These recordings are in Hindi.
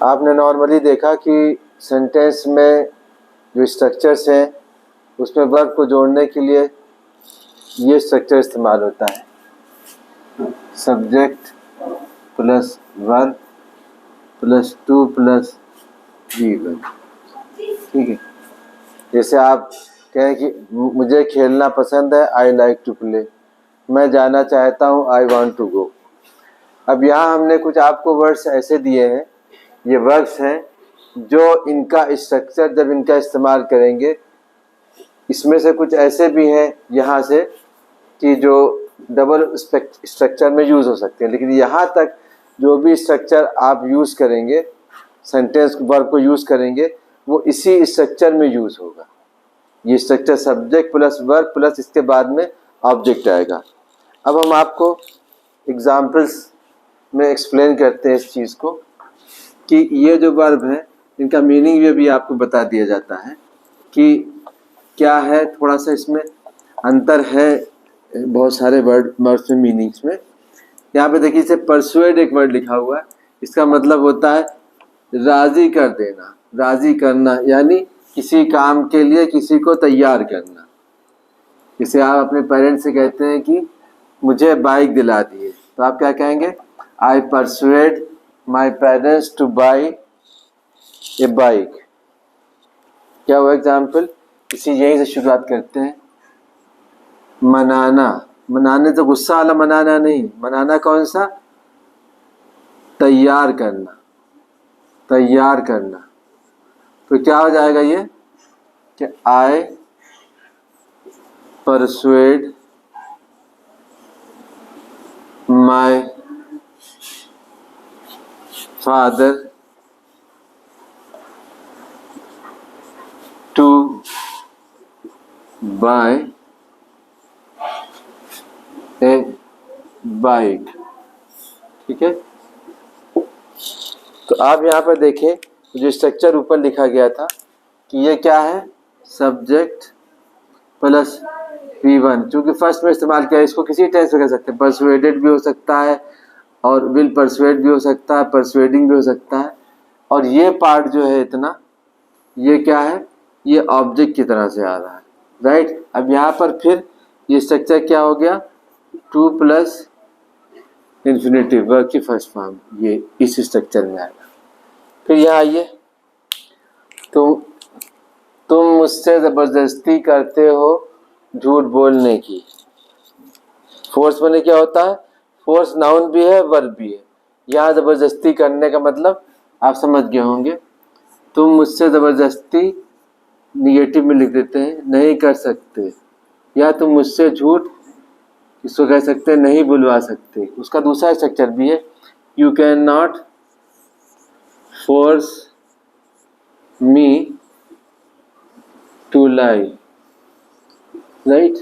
आपने नॉर्मली देखा कि सेंटेंस में जो स्ट्रक्चर्स हैं उसमें वर्ब को जोड़ने के लिए ये स्ट्रक्चर इस्तेमाल होता है, subject plus verb plus to plus V verb. ठीक है, जैसे आप कहें कि मुझे खेलना पसंद है, आई लाइक टू प्ले। मैं जाना चाहता हूँ, आई वॉन्ट टू गो। अब यहाँ हमने कुछ आपको वर्ड्स ऐसे दिए हैं, ये वर्ब्स हैं जो इनका स्ट्रक्चर जब इनका इस्तेमाल करेंगे, इसमें से कुछ ऐसे भी हैं यहाँ से कि जो डबल स्ट्रक्चर में यूज़ हो सकते हैं, लेकिन यहाँ तक जो भी स्ट्रक्चर आप यूज़ करेंगे, सेंटेंस वर्ब को यूज़ करेंगे, वो इसी स्ट्रक्चर में यूज़ होगा। ये structure subject plus verb plus इसके बाद में ऑब्जेक्ट आएगा। अब हम आपको एग्जाम्पल्स में एक्सप्लेन करते हैं इस चीज़ को कि ये जो वर्ब है इनका मीनिंग भी आपको बता दिया जाता है कि क्या है। थोड़ा सा इसमें अंतर है बहुत सारे वर्ड्स में, मीनिंग्स में। यहाँ पे देखिए, इसे परसुएड एक वर्ड लिखा हुआ है, इसका मतलब होता है राज़ी कर देना, राज़ी करना, यानी किसी काम के लिए किसी को तैयार करना। जैसे आप अपने पेरेंट्स से कहते हैं कि मुझे बाइक दिला दिए, तो आप क्या कहेंगे? I persuade my parents to buy a bike. क्या हुआ एग्जाम्पल? इसी यहीं से शुरुआत करते हैं। मनाना, मनाने तो गुस्सा वाला मनाना नहीं, मनाना कौन सा? तैयार करना, तैयार करना। तो क्या हो जाएगा ये कि I persuade my father to buy a bike. ठीक है, तो आप यहाँ पर देखें जो स्ट्रक्चर ऊपर लिखा गया था कि ये क्या है? सब्जेक्ट प्लस V1, चूँकि फर्स्ट में इस्तेमाल किया है, इसको किसी टेंस में कह सकते हैं। परसुएडेड भी हो सकता है और विल परसुएड भी हो सकता है, परसुएडिंग भी हो सकता है। और ये पार्ट जो है इतना, ये क्या है? ये ऑब्जेक्ट की तरह से आ रहा है, राइट। अब यहाँ पर फिर ये स्ट्रक्चर क्या हो गया? टू प्लस इन्फिनेटिव वर्ब की फर्स्ट फॉर्म, ये इस स्ट्रक्चर में आएगा। फिर यहाँ आइए, तुम मुझसे ज़बरदस्ती करते हो झूठ बोलने की। फोर्स मैंने क्या होता है? फोर्स नाउन भी है, वर्ब भी है। यहाँ ज़बरदस्ती करने का मतलब आप समझ गए होंगे। तुम मुझसे ज़बरदस्ती निगेटिव में लिख देते हैं, नहीं कर सकते, या तुम मुझसे झूठ, इसको कह सकते हैं नहीं बुलवा सकते। उसका दूसरा स्ट्रक्चर भी है, you can not force me to lie, right.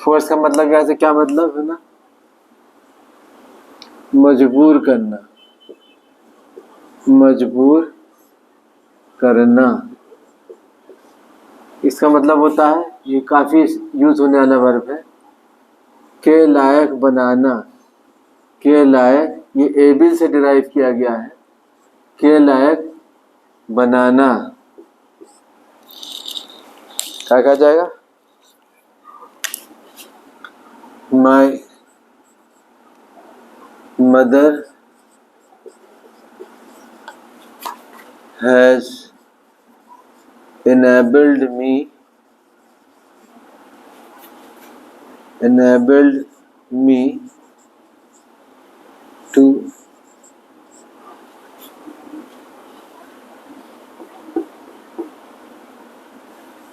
Force का मतलब यहाँ से क्या मतलब है ना? मजबूर करना, मजबूर करना। इसका मतलब होता है, ये काफ़ी यूज होने वाला वर्ब है, के लायक बनाना। के लायक, ये एबिल से डिराइव किया गया है, के लायक बनाना। क्या कहा जाएगा? My mother has enabled me to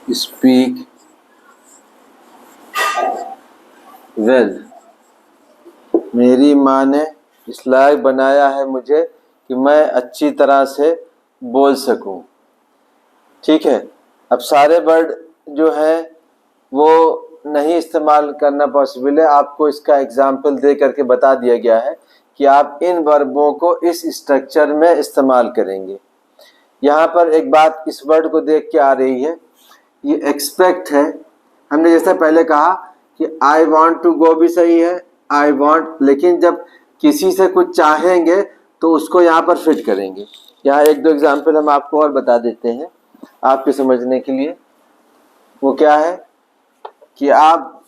speak well। मेरी माँ ने इस लायक बनाया है मुझे कि मैं अच्छी तरह से बोल सकूं। ठीक है, अब सारे वर्ड जो है वो नहीं इस्तेमाल करना पॉसिबल है। आपको इसका एग्जाम्पल दे करके बता दिया गया है कि आप इन वर्बों को इस स्ट्रक्चर में इस्तेमाल करेंगे। यहाँ पर एक बात इस वर्ड को देख के आ रही है, ये एक्सपेक्ट है। हमने जैसे पहले कहा कि आई वॉन्ट टू गो भी सही है, आई वॉन्ट, लेकिन जब किसी से कुछ चाहेंगे तो उसको यहाँ पर फिट करेंगे। यहाँ एक दो एग्जाम्पल हम आपको और बता देते हैं आपके समझने के लिए। वो क्या है कि आप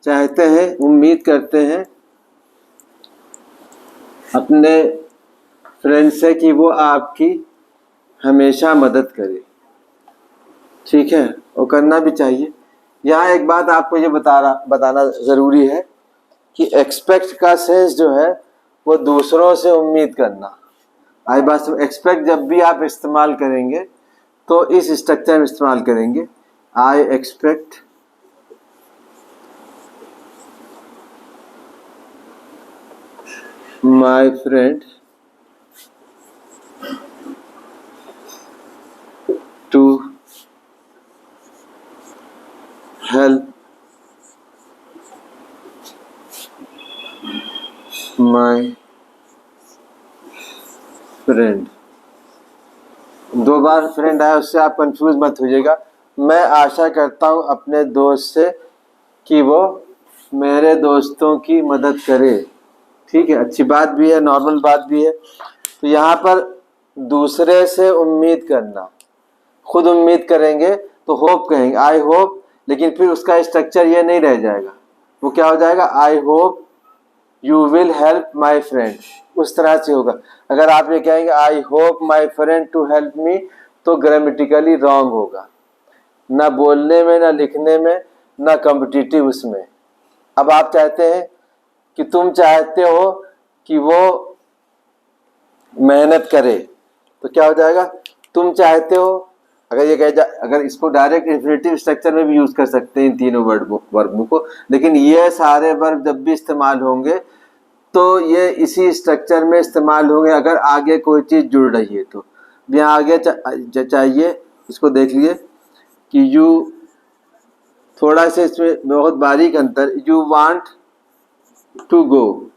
चाहते हैं, उम्मीद करते हैं अपने फ्रेंड से कि वो आपकी हमेशा मदद करे, ठीक है, और करना भी चाहिए। यहाँ एक बात आपको ये बताना ज़रूरी है कि एक्सपेक्ट का सेंस जो है वो दूसरों से उम्मीद करना। आई बात एक्सपेक्ट जब भी आप इस्तेमाल करेंगे तो इस स्ट्रक्चर में इस्तेमाल करेंगे। I expect my friend to help my friend. दो बार फ्रेंड आया, उससे आप कंफ्यूज मत होइएगा। मैं आशा करता हूँ अपने दोस्त से कि वो मेरे दोस्तों की मदद करे, ठीक है, अच्छी बात भी है, नॉर्मल बात भी है। तो यहाँ पर दूसरे से उम्मीद करना, खुद उम्मीद करेंगे तो होप कहेंगे, आई होप, लेकिन फिर उसका स्ट्रक्चर ये नहीं रह जाएगा। वो क्या हो जाएगा, I hope you will help my friend, उस तरह से होगा। अगर आप ये कहेंगे I hope my friend to help me, तो ग्रामेटिकली रॉन्ग होगा, ना बोलने में, ना लिखने में, ना कॉम्पिटिटिव उसमें। अब आप चाहते हैं कि तुम चाहते हो कि वो मेहनत करे, तो क्या हो जाएगा, तुम चाहते हो। अगर ये अगर इसको डायरेक्ट इंफिनिटिव स्ट्रक्चर में भी यूज कर सकते हैं इन तीनों वर्बों को, लेकिन ये सारे वर्ब जब भी इस्तेमाल होंगे तो ये इसी स्ट्रक्चर में इस्तेमाल होंगे अगर आगे कोई चीज़ जुड़ रही है। तो यहाँ आगे चाहिए, इसको देख लिए कि यू, थोड़ा सा इसमें बहुत बारीक अंतर, you want to go,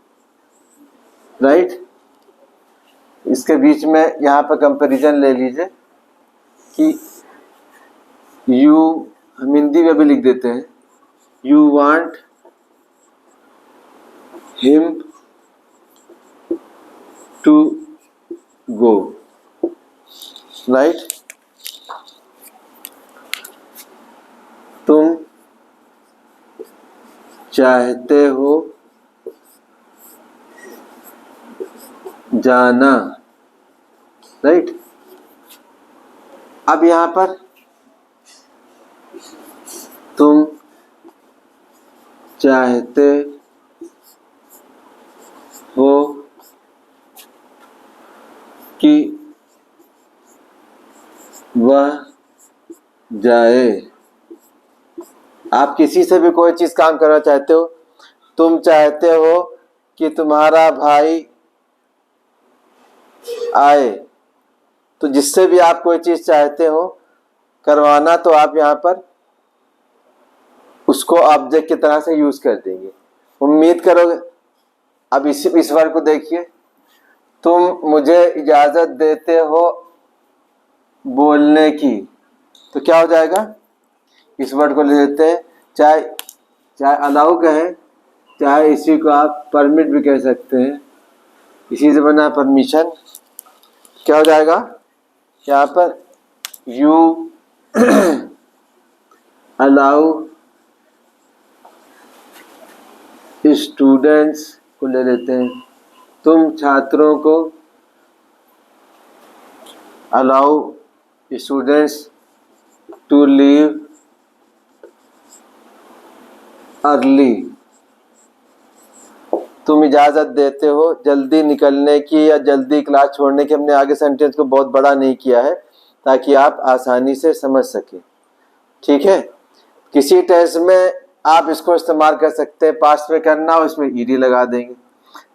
right. इसके बीच में यहाँ पर कंपैरिजन ले लीजिए कि यू, हम हिंदी में भी लिख देते हैं, you want him to go, right. तुम चाहते हो जाना, राइट। अब यहाँ पर तुम चाहते हो कि वह जाए। आप किसी से भी कोई चीज़ काम करना चाहते हो, तुम चाहते हो कि तुम्हारा भाई आए, तो जिससे भी आप कोई चीज़ चाहते हो करवाना, तो आप यहाँ पर उसको ऑब्जेक्ट की तरह से यूज कर देंगे, उम्मीद करोगे। अब इस वर्ड को देखिए, तुम मुझे इजाज़त देते हो बोलने की, तो क्या हो जाएगा, इस वर्ड को ले लेते हैं, चाहे अलाउ कहें, चाहे इसी को आप परमिट भी कह सकते हैं, इसी से बना परमिशन। क्या हो जाएगा यहाँ पर, यू अलाउ स्टूडेंट्स को ले लेते हैं, तुम छात्रों को allow students to leave early, तुम इजाज़त देते हो जल्दी निकलने की या जल्दी क्लास छोड़ने की। हमने आगे सेंटेंस को बहुत बड़ा नहीं किया है ताकि आप आसानी से समझ सकें, ठीक है। किसी टेंस में आप इसको इस्तेमाल कर सकते हैं, पास्ट में करना हो इसमें ईडी लगा देंगे,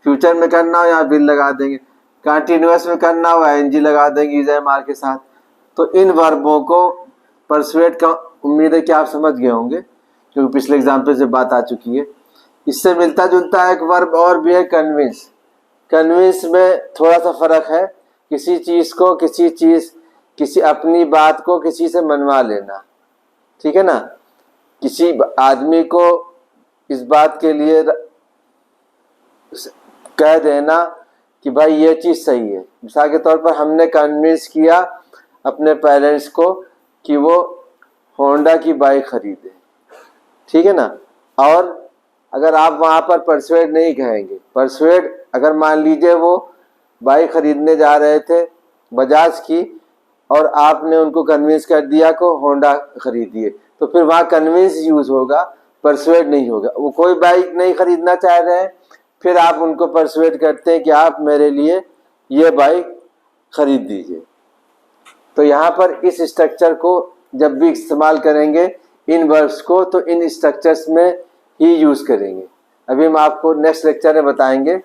फ्यूचर में करना हो यहाँ विल लगा देंगे, कंटिन्यूअस में करना हो एनजी लगा देंगे इज एम आर के साथ। तो इन वर्बों को परसुएट का उम्मीद है कि आप समझ गए होंगे, क्योंकि पिछले एग्जाम्पल से बात आ चुकी है। इससे मिलता जुलता एक वर्ब और भी है कन्विंस। कन्विंस में थोड़ा सा फर्क है, किसी चीज़ को किसी अपनी बात को किसी से मनवा लेना, ठीक है ना। किसी आदमी को इस बात के लिए कह देना कि भाई ये चीज़ सही है। मिसाल के तौर पर हमने कन्विंस किया अपने पेरेंट्स को कि वो होंडा की बाइक खरीदे, ठीक है ना। और अगर आप वहाँ पर परसुएड नहीं कहेंगे, परसुएड अगर मान लीजिए वो बाइक खरीदने जा रहे थे बजाज की और आपने उनको कन्विंस कर दिया को होंडा खरीदिए, तो फिर वहाँ कन्विंस यूज होगा, परसुएड नहीं होगा। वो कोई बाइक नहीं खरीदना चाह रहे हैं, फिर आप उनको परसुएड करते हैं कि आप मेरे लिए ये बाइक खरीद दीजिए। तो यहाँ पर इस स्ट्रक्चर को जब भी इस्तेमाल करेंगे इन वर्ब्स को, तो इन स्ट्रक्चर्स में ही यूज करेंगे। अभी हम आपको नेक्स्ट लेक्चर में बताएंगे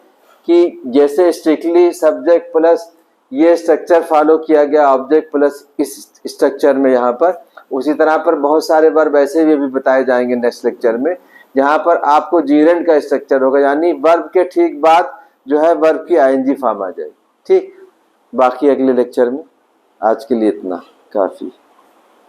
कि जैसे स्ट्रिक्टली सब्जेक्ट प्लस ये स्ट्रक्चर फॉलो किया गया ऑब्जेक्ट प्लस इस स्ट्रक्चर में यहाँ पर, उसी तरह पर बहुत सारे वर्ब ऐसे भी अभी बताए जाएंगे नेक्स्ट लेक्चर में, जहाँ पर आपको जीरेंड का स्ट्रक्चर होगा, यानी वर्ब के ठीक बाद जो है वर्ब की आईएनजी फॉर्म आ जाएगी। ठीक, बाकी अगले लेक्चर में। आज के लिए इतना काफ़ी।